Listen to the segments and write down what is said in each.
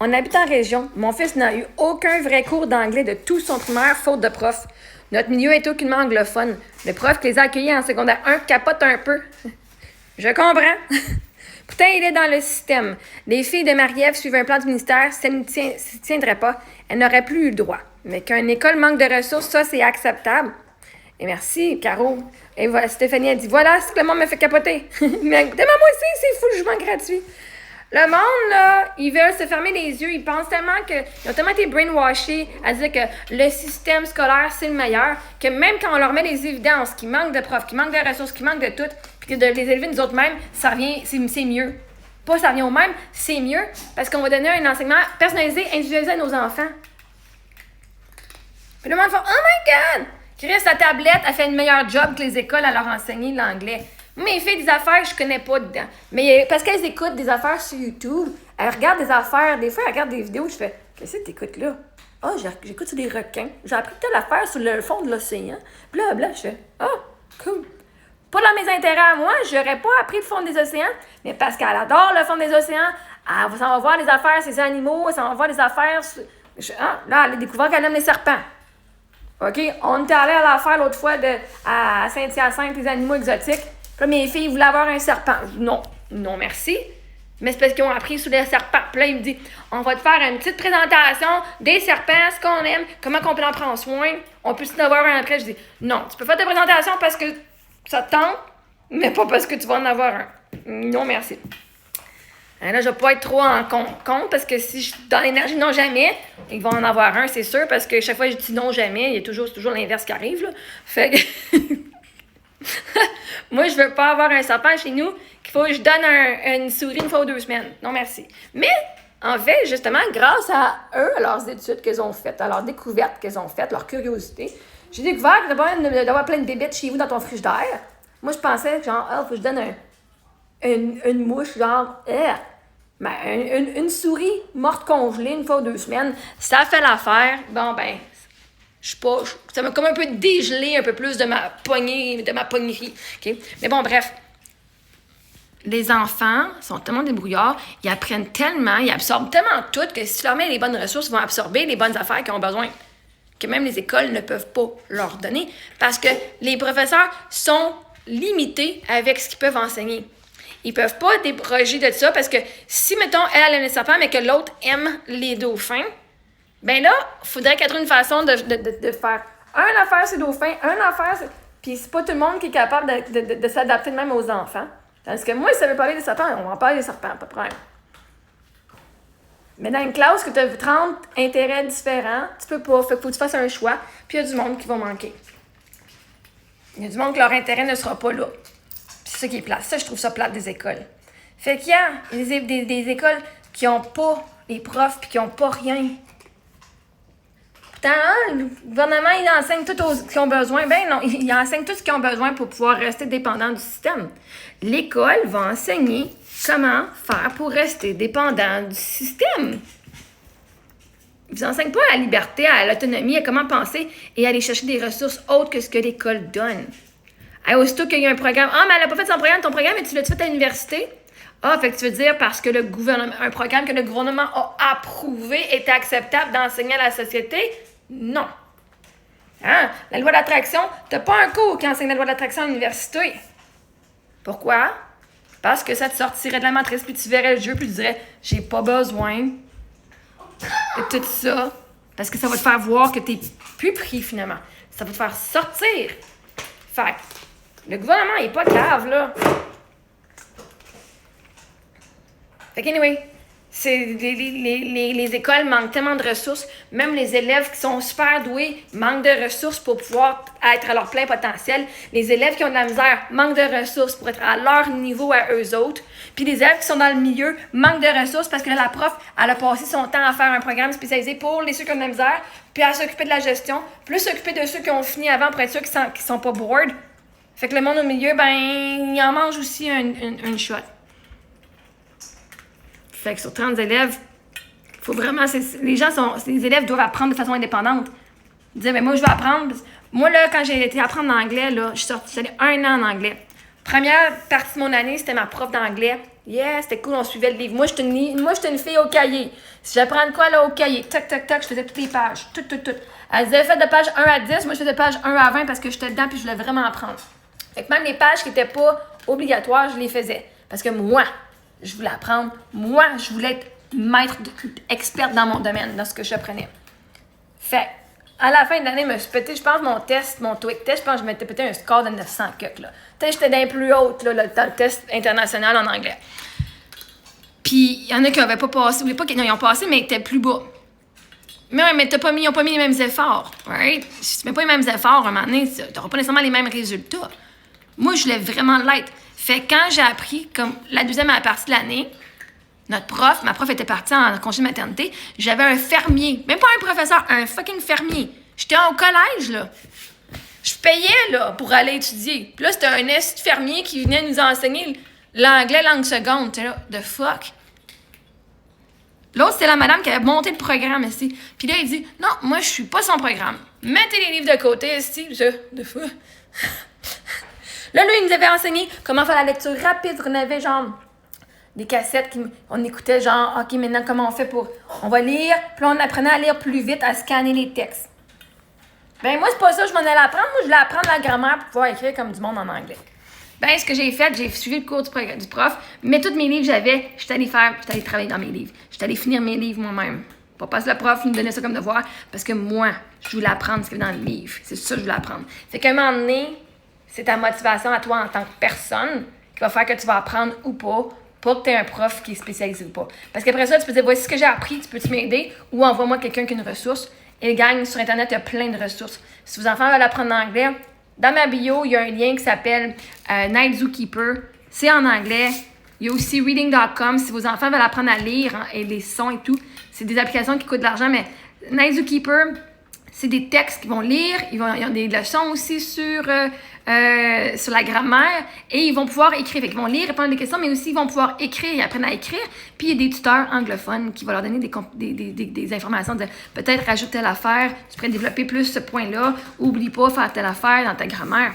On habite en région. Mon fils n'a eu aucun vrai cours d'anglais de tout son primaire, faute de prof. Notre milieu est aucunement anglophone. Le prof qui les a accueillis en secondaire 1 capote un peu. Je comprends. Pourtant, il est dans le système. Les filles de Marie-Ève suivent un plan du ministère. Si elle ne s'y tiendrait pas, elle n'aurait plus eu le droit. Mais qu'une école manque de ressources, ça, c'est acceptable. Et merci, Caro. Et voilà, Stéphanie a dit, voilà ce que le monde me fait capoter. Mais demande-moi aussi, c'est fou le jugement gratuit. Le monde, là, ils veulent se fermer les yeux. Ils pensent tellement ils ont tellement été brainwashés à dire que le système scolaire, c'est le meilleur, que même quand on leur met les évidences, qu'il manque de profs, qu'il manque de ressources, qu'il manque de tout, puis que de les élever nous autres mêmes, ça revient, c'est mieux. Pas ça revient au même, c'est mieux, parce qu'on va donner un enseignement personnalisé, individualisé à nos enfants. Puis le monde fait « Oh my God! » Chris, sa tablette a fait une meilleure job que les écoles à leur enseigner l'anglais. Mes filles, des affaires, je connais pas dedans. Mais parce qu'elles écoutent des affaires sur YouTube, elles regardent des affaires, des fois, elles regardent des vidéos, je fais « Qu'est-ce que t'écoutes là? » « Ah, j'écoute sur des requins. J'ai appris telle affaire sur le fond de l'océan. Blablabla, je fais « Ah, cool. » Pas dans mes intérêts à moi, j'aurais pas appris le fond des océans, mais parce qu'elle adore le fond des océans, elle s'en va voir les affaires, ces animaux, elle s'en va voir les affaires. Là, elle a découvert qu'elle aime les serpents. OK? On était allé à l'affaire l'autre fois à Saint-Hyacinthe, les animaux exotiques. Puis là, mes filles voulaient avoir un serpent. Non, merci. Mais c'est parce qu'ils ont appris sur les serpents. Puis là, il me dit, on va te faire une petite présentation des serpents, ce qu'on aime, comment on peut en prendre soin. On peut en avoir un après. Je dis, non, tu peux faire ta présentation parce que ça te tente, mais pas parce que tu vas en avoir un. Non, merci. Là, je vais pas être trop en compte parce que si je suis dans l'énergie non jamais, ils vont en avoir un, c'est sûr, parce que chaque fois que je dis non jamais, il y a toujours l'inverse qui arrive, là. Fait que moi, je veux pas avoir un serpent chez nous qu'il faut que je donne une souris une fois ou 2 semaines. Non, merci. Mais, en fait, justement, grâce à eux, à leurs études qu'elles ont faites, à leurs découvertes qu'elles ont faites, leur curiosité, j'ai découvert que d'avoir plein de bébêtes chez vous dans ton frigidaire. Moi, je pensais, genre, faut que je donne une mouche, genre, ben, une souris morte congelée une fois ou 2 semaines, ça fait l'affaire. Bon, ben, ça m'a comme un peu dégelé un peu plus de ma poignée, de ma pognerie. Okay? Mais bon, bref. Les enfants sont tellement débrouillards, ils apprennent tellement, ils absorbent tellement tout que si tu leur mets les bonnes ressources, ils vont absorber les bonnes affaires qu'ils ont besoin. Que même les écoles ne peuvent pas leur donner parce que les professeurs sont limités avec ce qu'ils peuvent enseigner. Ils peuvent pas débroger de ça parce que si, mettons, elle aime les serpents, mais que l'autre aime les dauphins, ben là, il faudrait qu'il y ait une façon de faire un affaire c'est dauphins, un affaire c'est... Puis c'est pas tout le monde qui est capable de s'adapter de même aux enfants. Tandis que moi, si ça veut parler des serpents, on va en parler des serpents, pas de problème. Mais dans une classe que tu as 30 intérêts différents, tu peux pas, fait qu'il faut que tu fasses un choix, puis il y a du monde qui va manquer. Il y a du monde que leur intérêt ne sera pas là. C'est ça qui est plate. Ça, je trouve ça plate des écoles. Fait qu'il y a des écoles qui n'ont pas les profs puis qui n'ont pas rien. Pourtant, le gouvernement, il enseigne tout ce qu'ils ont besoin. Ben non, il enseigne tout ce qu'ils ont besoin pour pouvoir rester dépendant du système. L'école va enseigner comment faire pour rester dépendant du système. Ils vous enseignent pas à la liberté, à l'autonomie, à comment penser et à aller chercher des ressources autres que ce que l'école donne. Aussitôt qu'il y a un programme, mais elle n'a pas fait son programme, ton programme, mais tu l'as fait à l'université? Fait que tu veux dire parce que un programme que le gouvernement a approuvé est acceptable d'enseigner à la société? Non. La loi d'attraction, tu n'as pas un cours qui enseigne la loi d'attraction à l'université. Pourquoi? Parce que ça te sortirait de la matrice, puis tu verrais le jeu, puis tu dirais, j'ai pas besoin de tout ça, parce que ça va te faire voir que tu n'es plus pris finalement. Ça va te faire sortir. Fait le gouvernement n'est pas grave, là. Fait qu'anyway, les écoles manquent tellement de ressources. Même les élèves qui sont super doués manquent de ressources pour pouvoir être à leur plein potentiel. Les élèves qui ont de la misère manquent de ressources pour être à leur niveau à eux autres. Puis les élèves qui sont dans le milieu manquent de ressources parce que la prof, elle a passé son temps à faire un programme spécialisé pour ceux qui ont de la misère, puis à s'occuper de la gestion, plus s'occuper de ceux qui ont fini avant pour être sûrs qu'ils sont pas bored. Fait que le monde au milieu, ben, il en mange aussi une shot. Fait que sur 30 élèves, faut vraiment... les élèves doivent apprendre de façon indépendante. Ils disent, mais moi, je vais apprendre... Moi, là, quand j'ai été apprendre l'anglais, là, je suis allée 1 an en anglais. Première partie de mon année, c'était ma prof d'anglais. Yeah, c'était cool, on suivait le livre. Moi, j'étais une fille au cahier. Si j'apprends de quoi, là, au cahier, tac, tac, tac, je faisais toutes les pages. Tout. Elles avaient fait de page 1 à 10, moi, je faisais de page 1 à 20 parce que j'étais dedans puis je voulais vraiment apprendre. Fait que même les pages qui n'étaient pas obligatoires, je les faisais. Parce que moi, je voulais apprendre. Moi, je voulais être experte dans mon domaine, dans ce que j'apprenais. Fait à la fin de l'année, je me suis pété, je pense, mon TOEIC test, je pense que je m'étais pété un score de 900 là. J'étais d'un plus haute, là, dans le test international en anglais. Puis, il y en a qui n'avaient pas passé, ou pas qu'ils ont passé, mais qui étaient plus bas. Mais ils n'ont pas mis les mêmes efforts, right? Si tu ne mets pas les mêmes efforts, à un moment donné, tu n'auras pas nécessairement les mêmes résultats. Moi, je voulais vraiment l'être. Fait que quand j'ai appris, comme la deuxième partie de l'année, ma prof était partie en congé de maternité, j'avais un fermier, même pas un professeur, un fucking fermier. J'étais au collège, là. Je payais, là, pour aller étudier. Puis là, c'était un esti de fermier qui venait nous enseigner l'anglais langue seconde. T'es là, the fuck? L'autre, c'était la madame qui avait monté le programme, ici. Puis là, il dit, non, moi, je suis pas son programme. Mettez les livres de côté, ici. De fou. Là, lui, il nous avait enseigné comment faire la lecture rapide. On avait, genre, des cassettes on écoutait, genre, OK, maintenant, comment on fait pour... On va lire, puis on apprenait à lire plus vite, à scanner les textes. Ben moi, c'est pas ça que je m'en allais apprendre. Moi, je voulais apprendre la grammaire pour pouvoir écrire comme du monde en anglais. Ben, ce que j'ai fait, j'ai suivi le cours du prof, mais tous mes livres j'avais, j'étais allée travailler dans mes livres. J'étais allée finir mes livres moi-même. Pas parce que le prof nous donnait ça comme devoir, parce que moi, je voulais apprendre ce qu'il y avait dans le livre. C'est ça que je voulais apprendre. Fait qu'à un moment donné, c'est ta motivation à toi en tant que personne qui va faire que tu vas apprendre ou pas que tu aies un prof qui est spécialisé ou pas. Parce qu'après ça, tu peux dire, voici ce que j'ai appris, tu peux-tu m'aider? Ou envoie-moi quelqu'un qui a une ressource. Et gang, sur Internet, il y a plein de ressources. Si vos enfants veulent apprendre l'anglais, dans ma bio, il y a un lien qui s'appelle Night Zookeeper. C'est en anglais. Il y a aussi reading.com. Si vos enfants veulent apprendre à lire et les sons et tout, c'est des applications qui coûtent de l'argent, mais Night Zookeeper, c'est des textes qu'ils vont lire. Ils ont des leçons aussi sur la grammaire et ils vont pouvoir écrire. Fait qu'ils vont lire, répondre à des questions, mais aussi ils vont pouvoir écrire. Ils apprennent à écrire. Puis il y a des tuteurs anglophones qui vont leur donner des informations de peut-être rajouter telle affaire, tu pourrais développer plus ce point-là. Oublie pas faire telle affaire dans ta grammaire.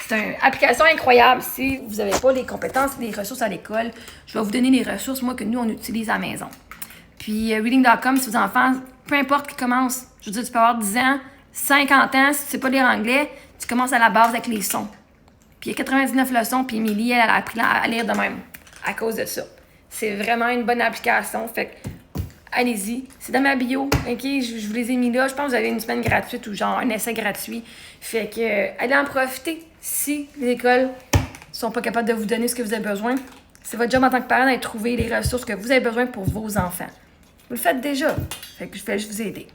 C'est une application incroyable. Si vous n'avez pas les compétences et les ressources à l'école, je vais vous donner les ressources, moi, que nous, on utilise à la maison. Puis reading.com, si vos enfants, peu importe qui commence, je veux dire, tu peux avoir 10 ans, 50 ans, si tu ne sais pas lire anglais, tu commences à la base avec les sons. Puis il y a 99 leçons, puis Émilie, elle a appris à lire de même, à cause de ça. C'est vraiment une bonne application, fait que allez-y. C'est dans ma bio, OK? Je vous les ai mis là. Je pense que vous avez une semaine gratuite ou genre un essai gratuit. Fait que allez en profiter si les écoles sont pas capables de vous donner ce que vous avez besoin. C'est votre job en tant que parent d'aller trouver les ressources que vous avez besoin pour vos enfants. Vous le faites déjà. Fait que je vais juste vous aider.